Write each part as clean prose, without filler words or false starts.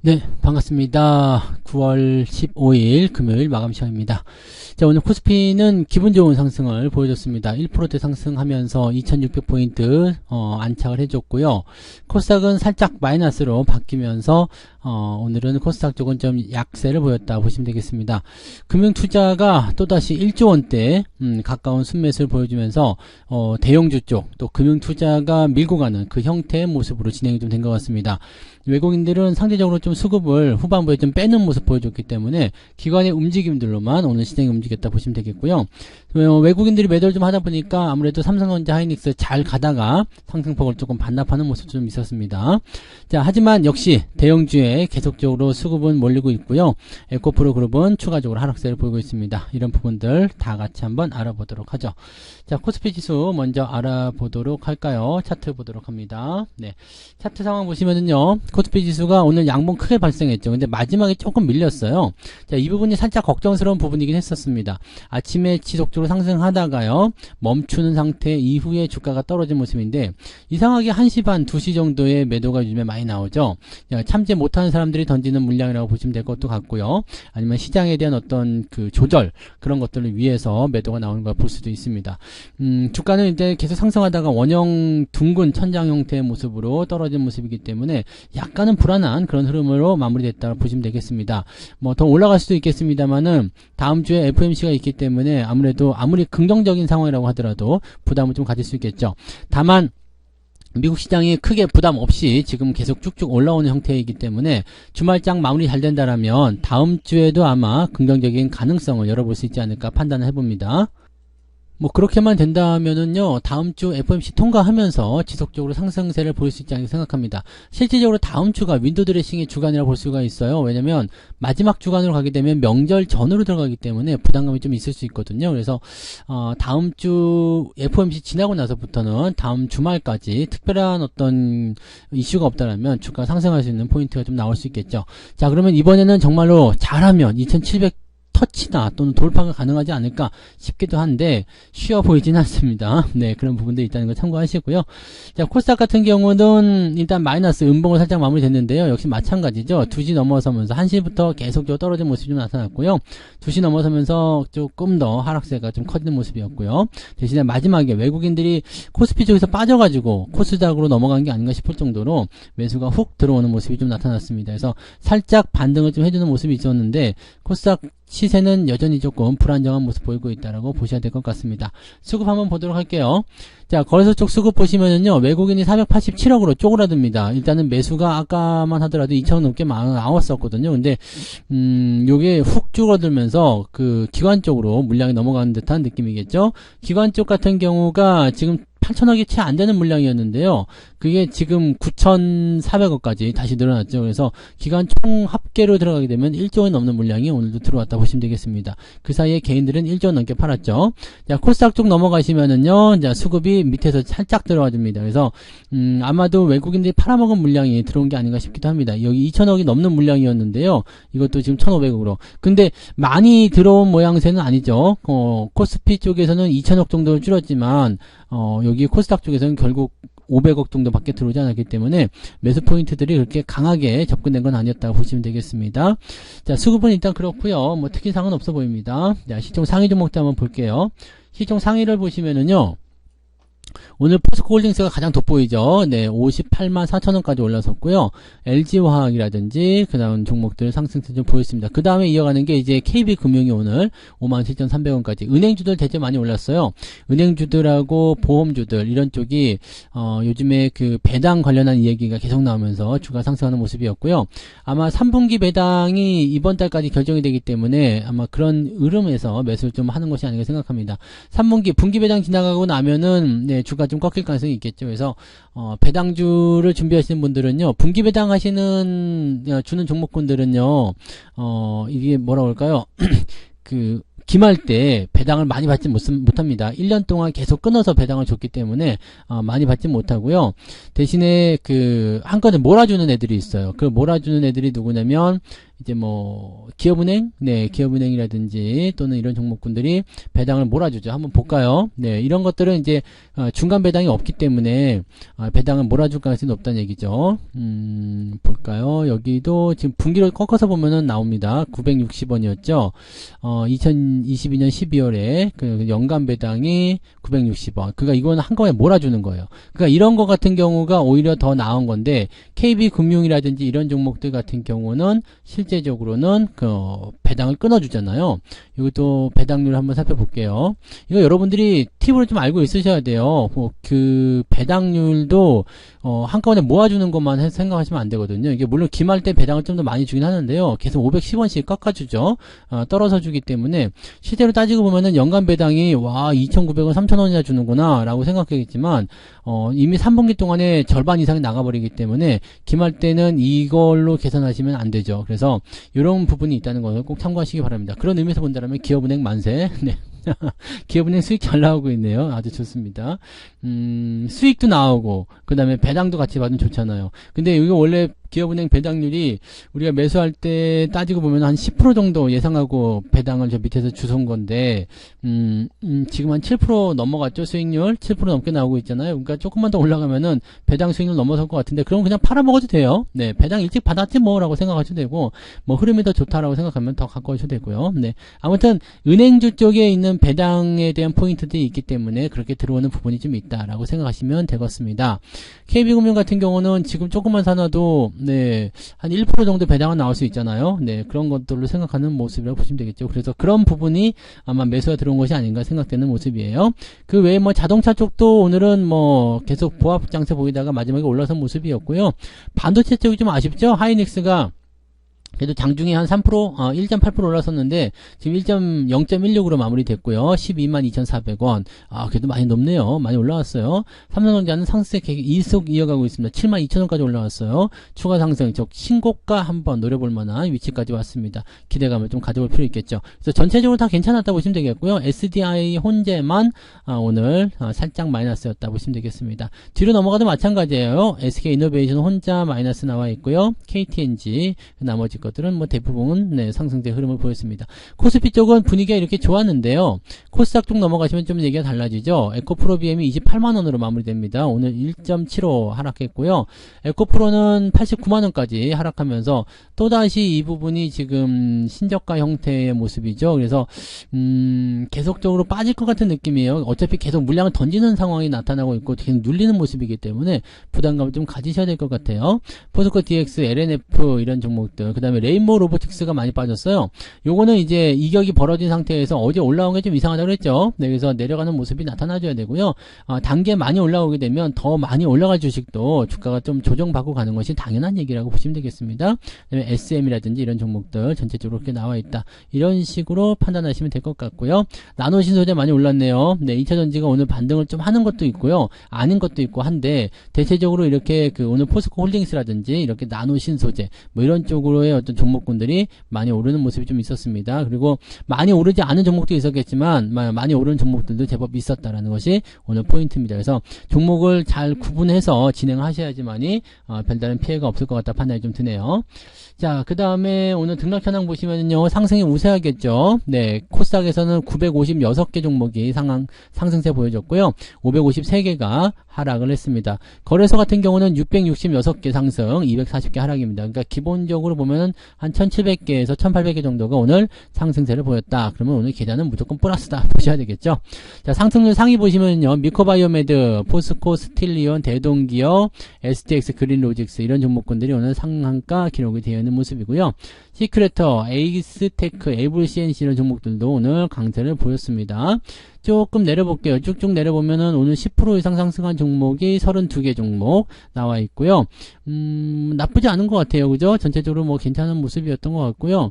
네, 반갑습니다. 9월 15일 금요일 마감 시간입니다. 자, 오늘 코스피는 기분 좋은 상승을 보여줬습니다. 1%대 상승하면서 2600포인트 안착을 해줬고요. 코스닥은 살짝 마이너스로 바뀌면서 오늘은 코스닥 쪽은 좀 약세를 보였다 보시면 되겠습니다. 금융투자가 또다시 1조 원대 가까운 순매수를 보여주면서 대형주 쪽 또 금융투자가 밀고 가는 그 형태의 모습으로 진행이 좀 된 것 같습니다. 외국인들은 상대적으로 좀 수급을 후반부에 좀 빼는 모습 보여줬기 때문에 기관의 움직임들로만 오늘 시장이 움직였다 보시면 되겠고요. 외국인들이 매도를 좀 하다 보니까 아무래도 삼성전자, 하이닉스 잘 가다가 상승폭을 조금 반납하는 모습도 좀 있었습니다. 자, 하지만 역시 대형주에 계속적으로 수급은 몰리고 있고요. 에코프로 그룹은 추가적으로 하락세를 보이고 있습니다. 이런 부분들 다 같이 한번 알아보도록 하죠. 자, 코스피 지수 먼저 알아보도록 할까요? 차트 보도록 합니다. 네, 차트 상황 보시면은요, 코스피 지수가 오늘 양봉 크게 발생했죠. 근데 마지막에 조금 밀렸어요. 자, 이 부분이 살짝 걱정스러운 부분이긴 했었습니다. 아침에 지속적으로 상승하다가요, 멈추는 상태 이후에 주가가 떨어진 모습인데, 이상하게 1시 반, 2시 정도의 매도가 요즘에 많이 나오죠. 참지 못하는 사람들이 던지는 물량이라고 보시면 될 것도 같고요. 아니면 시장에 대한 어떤 그 조절, 그런 것들을 위해서 매도가 나오는 걸 볼 수도 있습니다. 주가는 이제 계속 상승하다가 원형 둥근 천장 형태의 모습으로 떨어진 모습이기 때문에 약간은 불안한 그런 흐름으로 마무리됐다고 보시면 되겠습니다. 뭐 더 올라갈 수도 있겠습니다만은 다음 주에 FOMC가 있기 때문에 아무래도 아무리 긍정적인 상황이라고 하더라도 부담을 좀 가질 수 있겠죠. 다만 미국 시장이 크게 부담 없이 지금 계속 쭉쭉 올라오는 형태이기 때문에 주말장 마무리 잘 된다라면 다음 주에도 아마 긍정적인 가능성을 열어볼 수 있지 않을까 판단을 해봅니다. 뭐 그렇게만 된다면은요, 다음 주 FOMC 통과하면서 지속적으로 상승세를 보일 수 있지 않을까 생각합니다. 실질적으로 다음 주가 윈도 드레싱의 주간이라 볼 수가 있어요. 왜냐면 마지막 주간으로 가게 되면 명절 전으로 들어가기 때문에 부담감이 좀 있을 수 있거든요. 그래서 다음 주 FOMC 지나고 나서부터는 다음 주말까지 특별한 어떤 이슈가 없다라면 주가 상승할 수 있는 포인트가 좀 나올 수 있겠죠. 자, 그러면 이번에는 정말로 잘하면 2700 터치나 또는 돌파가 가능하지 않을까 싶기도 한데 쉬워 보이진 않습니다. 네, 그런 부분들이 있다는 거 참고하시고요. 자, 코스닥 같은 경우는 일단 마이너스 음봉을 살짝 마무리됐는데요. 역시 마찬가지죠. 2시 넘어서면서 1시부터 계속적으로 떨어진 모습이 좀 나타났고요. 2시 넘어서면서 조금 더 하락세가 좀 커지는 모습이었고요. 대신에 마지막에 외국인들이 코스피 쪽에서 빠져가지고 코스닥으로 넘어간 게 아닌가 싶을 정도로 매수가 훅 들어오는 모습이 좀 나타났습니다. 그래서 살짝 반등을 좀 해주는 모습이 있었는데 코스닥 시세는 여전히 조금 불안정한 모습 보이고 있다라고 보셔야 될 것 같습니다. 수급 한번 보도록 할게요. 자, 거래소 쪽 수급 보시면은요, 외국인이 487억으로 쪼그라듭니다. 일단은 매수가 아까만 하더라도 2천억 넘게 나왔었거든요. 근데 요게 훅 줄어들면서 그 기관 쪽으로 물량이 넘어가는 듯한 느낌이겠죠. 기관 쪽 같은 경우가 지금 8천억이 채 안 되는 물량이었는데요. 그게 지금 9,400억까지 다시 늘어났죠. 그래서 기간 총 합계로 들어가게 되면 1조 원 넘는 물량이 오늘도 들어왔다 보시면 되겠습니다. 그 사이에 개인들은 1조 원 넘게 팔았죠. 자, 코스닥 쪽 넘어가시면은요, 자, 수급이 밑에서 살짝 들어와 줍니다. 그래서 아마도 외국인들이 팔아먹은 물량이 들어온 게 아닌가 싶기도 합니다. 여기 2천억이 넘는 물량이었는데요. 이것도 지금 1,500억으로. 근데 많이 들어온 모양새는 아니죠. 코스피 쪽에서는 2천억 정도 줄었지만 여기 코스닥 쪽에서는 결국 500억 정도밖에 들어오지 않았기 때문에 매수 포인트들이 그렇게 강하게 접근된 건 아니었다고 보시면 되겠습니다. 자, 수급은 일단 그렇고요. 뭐 특이사항은 없어 보입니다. 자, 시총 상위 종목도 한번 볼게요. 시총 상위를 보시면은요, 오늘 포스코홀딩스가 가장 돋보이죠. 네, 58만 4천원까지 올라섰고요. LG화학이라든지 그 다음 종목들 상승세 좀 보였습니다. 그 다음에 이어가는 게 이제 KB금융이 오늘 57,300원까지 은행주들 대체 많이 올랐어요. 은행주들하고 보험주들 이런 쪽이 요즘에 그 배당 관련한 이야기가 계속 나오면서 주가 상승하는 모습이었고요. 아마 3분기 배당이 이번 달까지 결정이 되기 때문에 아마 그런 흐름에서 매수를 좀 하는 것이 아닌가 생각합니다. 3분기 분기 배당 지나가고 나면은 네, 주가 좀 꺾일 가능성이 있겠죠. 그래서 배당주를 준비하시는 분들은요, 분기 배당 하시는 주는 종목군들은요, 이게 뭐라 그럴까요? 그 기말 때 배당을 많이 받지 못합니다. 1년 동안 계속 끊어서 배당을 줬기 때문에 많이 받지 못하고요. 대신에 그 한꺼번에 몰아주는 애들이 있어요. 그 몰아주는 애들이 누구냐면 이제 뭐 기업은행, 네, 기업은행이라든지 또는 이런 종목군들이 배당을 몰아주죠. 한번 볼까요? 네, 이런 것들은 이제 중간 배당이 없기 때문에 배당을 몰아줄 가능성이 높다는 얘기죠. 볼까요? 여기도 지금 분기로 꺾어서 보면은 나옵니다. 960원이었죠. 2022년 12월에 그 연간 배당이 960원. 그러니까 이거는 한꺼번에 몰아주는 거예요. 그러니까 이런 거 같은 경우가 오히려 더 나은 건데 KB금융이라든지 이런 종목들 같은 경우는 실제적으로는 그 배당을 끊어주잖아요. 이것도 배당률 한번 살펴볼게요. 이거 여러분들이 팁으로 좀 알고 있으셔야 돼요. 그 배당률도 한꺼번에 모아주는 것만 생각하시면 안 되거든요. 이게 물론 기말 때 배당을 좀 더 많이 주긴 하는데요. 계속 510원씩 깎아주죠. 떨어져 주기 때문에 실제로 따지고 보면은 연간 배당이 와 2,900원, 3,000원이나 주는구나 라고 생각하겠지만 이미 3분기 동안에 절반 이상이 나가버리기 때문에 기말 때는 이걸로 계산하시면 안 되죠. 그래서 이런 부분이 있다는 것을 꼭 참고하시기 바랍니다. 그런 의미에서 본다면 기업은행 만세. 네. 기업은행 수익 잘 나오고 있네요. 아주 좋습니다. 수익도 나오고 그 다음에 배당도 같이 받으면 좋잖아요. 근데 이거 원래 기업은행 배당률이 우리가 매수할 때 따지고 보면 한 10% 정도 예상하고 배당을 저 밑에서 주선 건데 지금 한 7% 넘어갔죠. 수익률 7% 넘게 나오고 있잖아요. 그러니까 조금만 더 올라가면은 배당 수익률 넘어설 것 같은데 그럼 그냥 팔아먹어도 돼요. 네, 배당 일찍 받았지 뭐라고 생각하셔도 되고 뭐 흐름이 더 좋다라고 생각하면 더 갖고 오셔도 되고요. 네, 아무튼 은행주 쪽에 있는 배당에 대한 포인트들이 있기 때문에 그렇게 들어오는 부분이 좀 있다라고 생각하시면 되겠습니다. KB금융 같은 경우는 지금 조금만 사놔도 네, 한 1% 정도 배당은 나올 수 있잖아요. 네, 그런 것들을 생각하는 모습이라고 보시면 되겠죠. 그래서 그런 부분이 아마 매수가 들어온 것이 아닌가 생각되는 모습이에요. 그 외에 뭐 자동차 쪽도 오늘은 뭐 계속 보합 장세 보이다가 마지막에 올라선 모습이었고요. 반도체 쪽이 좀 아쉽죠. 하이닉스가 그래도 장중에 한 3%, 1.8% 올랐었는데, 지금 0.16으로 마무리됐고요. 122,2,400원. 그래도 많이 높네요. 많이 올라왔어요. 삼성전자는 상승세 계속 이어가고 있습니다. 72,000원까지 올라왔어요. 추가 상승, 즉, 신고가 한번 노려볼 만한 위치까지 왔습니다. 기대감을 좀 가져볼 필요 있겠죠. 그래서 전체적으로 다 괜찮았다 보시면 되겠고요. SDI 혼재만, 오늘, 살짝 마이너스였다 보시면 되겠습니다. 뒤로 넘어가도 마찬가지예요. SK이노베이션 혼자 마이너스 나와 있고요. KTNG, 나머지 것들은 뭐 대부분 네, 상승세 흐름을 보였습니다. 코스피 쪽은 분위기가 이렇게 좋았는데요. 코스닥 쪽 넘어가시면 좀 얘기가 달라지죠. 에코프로비엠이 28만원으로 마무리됩니다. 오늘 1.75 하락했고요. 에코프로는 89만원까지 하락하면서 또다시 이 부분이 지금 신저가 형태의 모습이죠. 그래서 계속적으로 빠질 것 같은 느낌이에요. 어차피 계속 물량을 던지는 상황이 나타나고 있고 계속 눌리는 모습이기 때문에 부담감을 좀 가지셔야 될 것 같아요. 포스코 DX, LNF 이런 종목들, 그 다음에 레인보우 로보틱스가 많이 빠졌어요. 요거는 이제 이격이 벌어진 상태에서 어제 올라온 게 좀 이상하다고 그랬죠. 네, 그래서 내려가는 모습이 나타나줘야 되고요. 단계 많이 올라오게 되면 더 많이 올라갈 주식도 주가가 좀 조정받고 가는 것이 당연한 얘기라고 보시면 되겠습니다. 그다음에 SM이라든지 이런 종목들 전체적으로 그렇게 나와 있다. 이런 식으로 판단하시면 될 것 같고요. 나노 신소재 많이 올랐네요. 네, 2차전지가 오늘 반등을 좀 하는 것도 있고요. 아닌 것도 있고 한데 대체적으로 이렇게 그 오늘 포스코 홀딩스라든지 이렇게 나노 신소재 뭐 이런 쪽으로의 어떤 종목군들이 많이 오르는 모습이 좀 있었습니다. 그리고 많이 오르지 않은 종목도 있었겠지만 많이 오르는 종목들도 제법 있었다라는 것이 오늘 포인트입니다. 그래서 종목을 잘 구분해서 진행하셔야지만이 별다른 피해가 없을 것 같다 판단이 좀 드네요. 자, 그 다음에 오늘 등락 현황 보시면요, 상승이 우세하겠죠. 네, 코스닥에서는 956개 종목이 상승세 보여줬고요. 553개가 하락을 했습니다. 거래소 같은 경우는 666개 상승, 240개 하락입니다. 그러니까 기본적으로 보면은 한 1700개에서 1800개 정도가 오늘 상승세를 보였다. 그러면 오늘 계좌는 무조건 플러스다 보셔야 되겠죠. 자, 상승률 상위 보시면요, 미코바이오메드, 포스코, 스틸리온, 대동기업, STX, 그린로직스 이런 종목군들이 오늘 상한가 기록이 되어 있는 모습이고요. 시크레터, 에이스테크, 에이블CNC 이런 종목들도 오늘 강세를 보였습니다. 조금 내려볼게요. 쭉쭉 내려보면은 오늘 10% 이상 상승한 종목이 32개 종목 나와 있고요. 나쁘지 않은 것 같아요. 그죠? 전체적으로 뭐 괜찮은 모습이었던 것 같고요.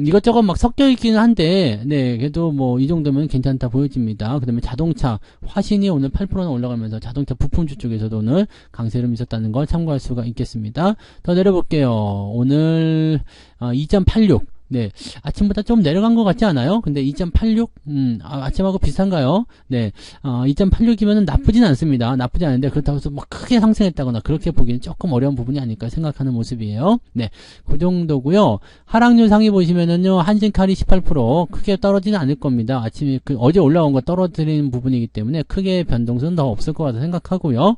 이것저것 막 섞여 있기는 한데, 네, 그래도 뭐 이 정도면 괜찮다 보여집니다. 그 다음에 자동차, 화신이 오늘 8%나 올라가면서 자동차 부품주 쪽에서도 오늘 강세를 있었다는 걸 참고할 수가 있겠습니다. 더 내려볼게요. 오늘 2.86 네, 아침보다 좀 내려간 것 같지 않아요? 근데 2.86? 아침하고 비슷한가요? 네, 2.86이면 나쁘진 않습니다. 나쁘지 않은데 그렇다고 해서 막 크게 상승했다거나 그렇게 보기는 조금 어려운 부분이 아닐까 생각하는 모습이에요. 네, 그 정도고요. 하락률 상위 보시면은요, 한진칼이 18% 크게 떨어지는 않을 겁니다. 아침에 어제 올라온 거 떨어뜨리는 부분이기 때문에 크게 변동성은 더 없을 것 같아 생각하고요.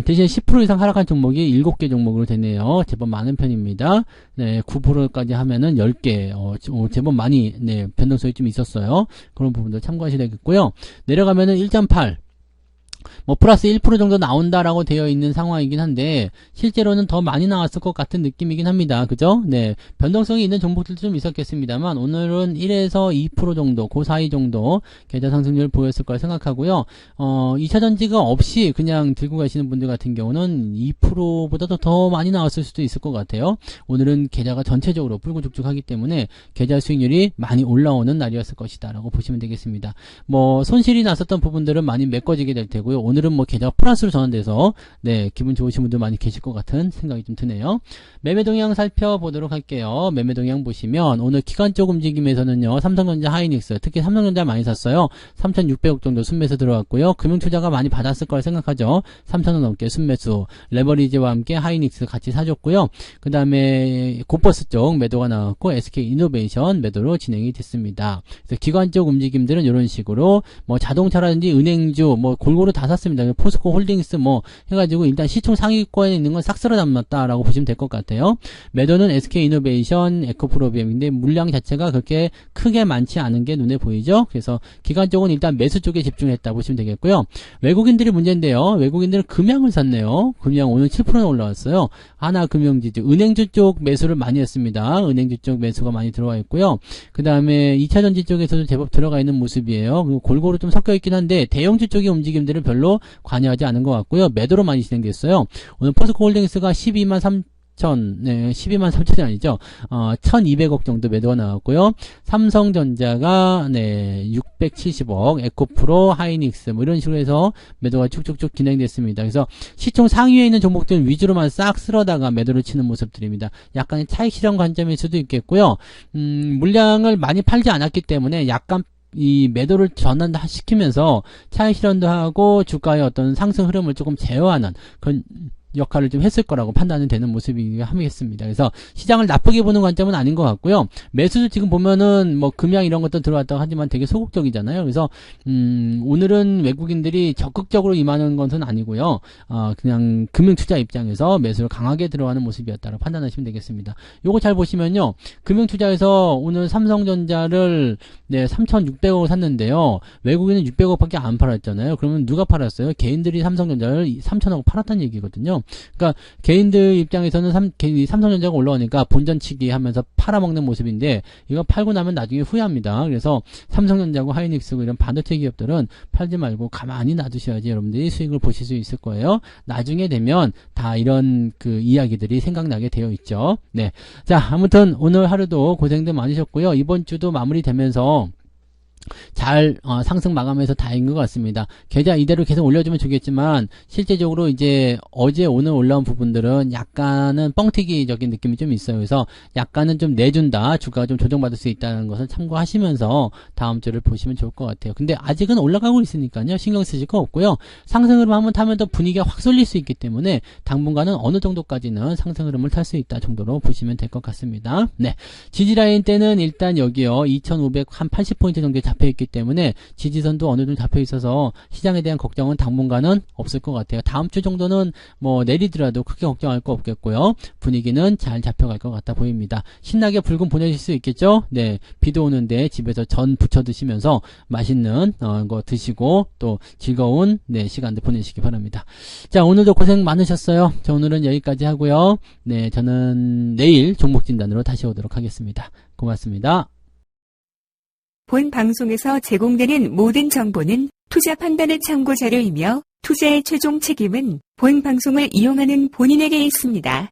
대신 10% 이상 하락한 종목이 7개 종목으로 되네요. 제법 많은 편입니다. 네, 9%까지 하면은 10개, 제법 많이, 네, 변동성이 좀 있었어요. 그런 부분도 참고하셔야 되겠고요. 내려가면은 1.8. 뭐 플러스 1% 정도 나온다라고 되어 있는 상황이긴 한데 실제로는 더 많이 나왔을 것 같은 느낌이긴 합니다. 그죠? 네, 변동성이 있는 종목들도 좀 있었겠습니다만 오늘은 1에서 2% 정도, 그 사이 정도 계좌 상승률 보였을 거라 생각하고요. 2차전지가 없이 그냥 들고 가시는 분들 같은 경우는 2%보다도 더 많이 나왔을 수도 있을 것 같아요. 오늘은 계좌가 전체적으로 불구죽죽하기 때문에 계좌 수익률이 많이 올라오는 날이었을 것이다 라고 보시면 되겠습니다. 뭐 손실이 났었던 부분들은 많이 메꿔지게 될 테고요. 오늘은 뭐 계좌가 플러스로 전환돼서 네, 기분 좋으신 분들 많이 계실 것 같은 생각이 좀 드네요. 매매 동향 살펴보도록 할게요. 매매 동향 보시면 오늘 기관적 움직임에서는요, 삼성전자, 하이닉스, 특히 삼성전자 많이 샀어요. 3,600억 정도 순매수 들어왔고요. 금융투자가 많이 받았을 거라 생각하죠. 3,000원 넘게 순매수, 레버리지와 함께 하이닉스 같이 사줬고요. 그 다음에 고버스 쪽 매도가 나왔고 SK이노베이션 매도로 진행이 됐습니다. 그래서 기관적 움직임들은 이런 식으로 뭐 자동차라든지 은행주 뭐 골고루 다 샀습니다. 포스코 홀딩스 뭐 해가지고 일단 시총 상위권에 있는 건 싹 쓸어 담았다라고 보시면 될 것 같아요. 매도는 SK이노베이션, 에코프로비엠인데 물량 자체가 그렇게 크게 많지 않은 게 눈에 보이죠. 그래서 기관적은 일단 매수 쪽에 집중했다 보시면 되겠고요. 외국인들이 문제인데요. 외국인들은 금양을 샀네요. 금양 오늘 7% 올라왔어요. 하나금융지주, 은행주 쪽 매수를 많이 했습니다. 은행주 쪽 매수가 많이 들어와 있고요. 그 다음에 2차전지 쪽에서도 제법 들어가 있는 모습이에요. 그리고 골고루 좀 섞여 있긴 한데 대형주 쪽의 움직임들은 별로 관여하지 않은 것 같고요. 매도로 많이 진행됐어요. 오늘 포스코 홀딩스가 12만 3천이 아니죠. 1,200억 정도 매도가 나왔고요. 삼성전자가, 670억, 에코프로, 하이닉스, 뭐 이런 식으로 해서 매도가 쭉쭉쭉 진행됐습니다. 그래서 시총 상위에 있는 종목들 위주로만 싹 쓸어다가 매도를 치는 모습들입니다. 약간의 차익 실현 관점일 수도 있겠고요. 물량을 많이 팔지 않았기 때문에 약간 이 매도를 전환시키면서 차익 실현도 하고 주가의 어떤 상승 흐름을 조금 제어하는 그런 역할을 좀 했을 거라고 판단이 되는 모습이 하겠습니다. 그래서 시장을 나쁘게 보는 관점은 아닌 것 같고요. 매수도 지금 보면은 뭐 금양 이런 것도 들어왔다고 하지만 되게 소극적이잖아요. 그래서 오늘은 외국인들이 적극적으로 임하는 것은 아니고요. 그냥 금융투자 입장에서 매수를 강하게 들어가는 모습이었다고 판단하시면 되겠습니다. 요거 잘 보시면요. 금융투자에서 오늘 삼성전자를 3,600억 샀는데요. 외국인은 600억밖에 안 팔았잖아요. 그러면 누가 팔았어요? 개인들이 삼성전자를 3,000억 팔았다는 얘기거든요. 그러니까 개인들 입장에서는 삼성전자가 올라오니까 본전치기 하면서 팔아먹는 모습인데 이거 팔고 나면 나중에 후회합니다. 그래서 삼성전자고 하이닉스고 이런 반도체 기업들은 팔지 말고 가만히 놔두셔야지 여러분들이 수익을 보실 수 있을 거예요. 나중에 되면 다 이런 그 이야기들이 생각나게 되어 있죠. 네, 자 아무튼 오늘 하루도 고생들 많으셨고요. 이번 주도 마무리되면서 잘 상승 마감해서 다행인 것 같습니다. 계좌 이대로 계속 올려주면 좋겠지만 실제적으로 이제 어제 오늘 올라온 부분들은 약간은 뻥튀기적인 느낌이 좀 있어요. 그래서 약간은 좀 내준다, 주가가 좀 조정받을 수 있다는 것을 참고하시면서 다음 주를 보시면 좋을 것 같아요. 근데 아직은 올라가고 있으니까요, 신경 쓰실 거 없고요. 상승 흐름 한번 타면 더 분위기가 확 쏠릴 수 있기 때문에 당분간은 어느 정도까지는 상승 흐름을 탈 수 있다 정도로 보시면 될 것 같습니다. 네, 지지라인 때는 일단 여기요 2,580포인트 정도 잡혀있기 때문에 지지선도 어느 정도 잡혀있어서 시장에 대한 걱정은 당분간은 없을 것 같아요. 다음 주 정도는 뭐 내리더라도 크게 걱정할 거 없겠고요. 분위기는 잘 잡혀갈 것 같아 보입니다. 신나게 불금 보내실 수 있겠죠? 네, 비도 오는데 집에서 전 부쳐 드시면서 맛있는 거 드시고 또 즐거운 시간들 보내시기 바랍니다. 자, 오늘도 고생 많으셨어요. 자, 오늘은 여기까지 하고요. 네, 저는 내일 종목 진단으로 다시 오도록 하겠습니다. 고맙습니다. 본 방송에서 제공되는 모든 정보는 투자 판단의 참고 자료이며 투자의 최종 책임은 본 방송을 이용하는 본인에게 있습니다.